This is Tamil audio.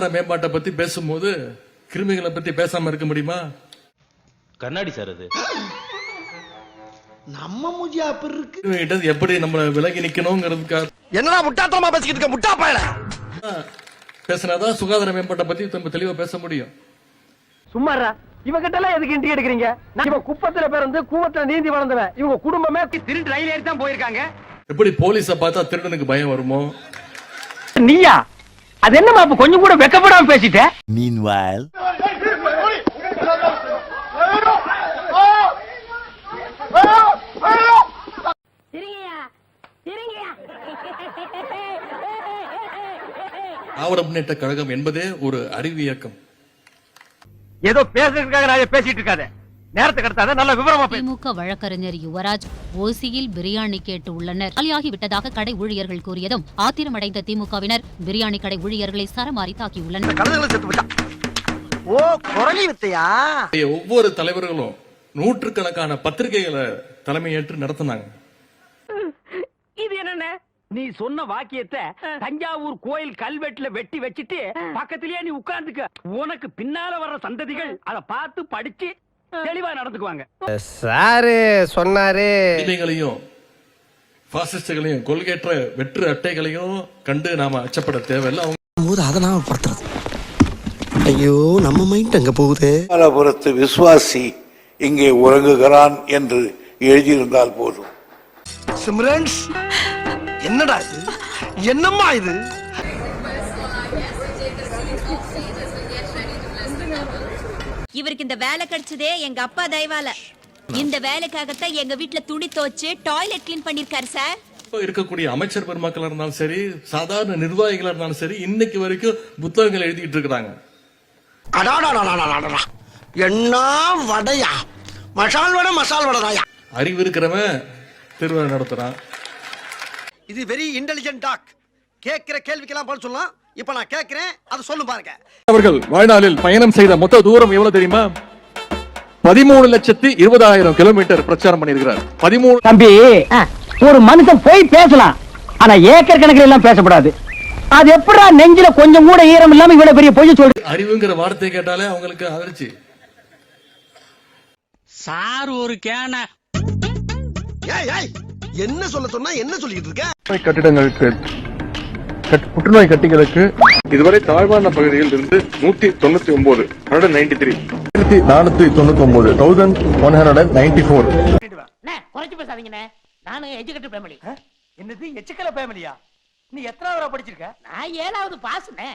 சுகாதார மேம்பாட்டை பத்தி பேசும்போது கிருமிகளை பத்தி பேசாம இருக்க முடியுமா? கண்ணாடி சார் அது நம்ம மூஞ்சியா இருக்கு. எப்படி நம்ம விலகி நிக்கணும்ங்கிறதுக்காக என்னடா முட்டாத்தனமா பேசிக்கிட்டு இருக்க முட்டா பயல. பேசினாதான் சுகாதார மேம்பாட்டை பத்தி நம்ம தெளிவா பேச முடியும். சும்மாரா இவங்கிட்ட எல்லாம் எதுக்கு இன்டி எடுக்கிறீங்க? இவன் குப்பத்துல பிறந்து கூவத்துல நீந்தி வளர்ந்தவன். இவங்க குடும்பமே திருட்டு ரயில் ஏறி தான் போயிருக்காங்க. எப்படி போலீஸ பார்த்தா திருடனுக்கு பயம் வருமோ? நீயா? அது என்னமா அப்ப கொஞ்சம் கூட வெக்கப்படாம பேசிட்ட? Meanwhile, திராவிட முன்னேற்ற கழகம் என்பதே ஒரு அறிவு இயக்கம். ஏதோ பேசுறதுக்காக நான் பேசிட்டு இருக்காத. நேரத்துக்கு அடுத்தாத நல்ல விவரமா பேசு. திமுக வழக்கறிஞர் யுவராஜ் ஓசியில் பிரியாணி கேட்டு உள்ளனர். காலியாகி விட்டதாக கடை ஊழியர்கள் கூறியதும் ஆத்திரமடைந்த திமுகவினர் பிரியாணி கடை ஊழியர்களை சரமாரி தாக்கியுள்ளனர். ஒவ்வொரு தலைவர்களும் நூற்றுக்கணக்கான பத்திரிகைகளை தலைமையேற்று நடத்தினாங்க. இது என்ன? நீ சொன்ன வாக்கியத்தை தஞ்சாவூர் கோயில் கல்வெட்டுல வெட்டி வச்சிட்டு பக்கத்திலேயே நீ உட்கார்ந்துக்க. உனக்கு பின்னால வர்ற சந்ததிகள் அதை பார்த்து படிச்சு தெளிவா நடந்துக்குவாங்க. சாரு சொன்னாரு. பாசிஸ்டுகளையும் கொள்கையற்ற வெற்று அட்டைகளையும் கண்டு நாம அச்சப்பட தேவையில்லை. அவங்க அதை நாம படுத்துறது. ஐயோ நம்ம மைண்ட் அங்க போகுது. மலபுரத்து விசுவாசி இங்கே உறங்குகிறான் என்று எழுதியிருந்தால் போதும். சிம்ரன்ஸ் என்னடா இது? என்னம்மா இது? இவருக்கு இந்த வேலை கிடைச்சதே எங்க அப்பா தயவால. இந்த வேலைக்காகத்தான் எங்க வீட்டுல துணி துவைச்சு டாய்லெட் கிளீன் பண்ணிருக்காரு சார். இருக்கக்கூடிய அமைச்சர் பெருமக்களா இருந்தாலும் சரி, சாதாரண நிர்வாகிகளா இருந்தாலும் சரி, இன்னைக்கு வரைக்கும் புத்தகங்கள் எழுதிட்டு இருக்காங்க. என்ன வடையா? மசால் வடை மசால் வடையா? அறிவு இருக்கிறவன் திருவிழா நடத்துறான். இது வெரி இன்டெலிஜென்ட் டாக். கேட்கிற கேள்விக்கெல்லாம் பதில் சொல்லலாம். இப்ப நான் கேட்கிறேன், அதை சொல்லு பாருங்க. அவர்கள் வாழ்நாளில் பயணம் செய்த மொத்த தூரம் எவ்வளவு தெரியுமா? 13,20,000 கிலோமீட்டர் பிரச்சாரம் பண்ணியிருக்கிறார். 13. தம்பி, ஒரு மனுஷன் போய் பேசலாம், ஆனா ஏக்கர் கணக்கில் எல்லாம் பேசக்கூடாது. அது எப்படா நெஞ்சில கொஞ்சம் கூட ஈரம் இல்லாம இவ்வளவு பெரிய பொய் சொல்லு. அறிவுங்கிற வார்த்தை கேட்டாலே அவங்களுக்கு அதிர்ச்சி. சார் ஒரு கேன என்ன சொல்ல சொன்னா என்ன சொல்லிட்டு இருக்க? கட்டிடங்களுக்கு, புற்றுநோய் கட்டிகளுக்கு இதுவரை தாழ்வான பகுதியில் இருந்து 199, 1194 குறைச்சு பேசாதீங்கண்ணே. நானும் எஜுகேட்டட் ஃபேமிலி. என்னது எச்சுக்கல ஃபேமிலியா? நீ எத்தனாவது படிச்சிருக்க? நான் 7வது பாஸ்ண்ணே.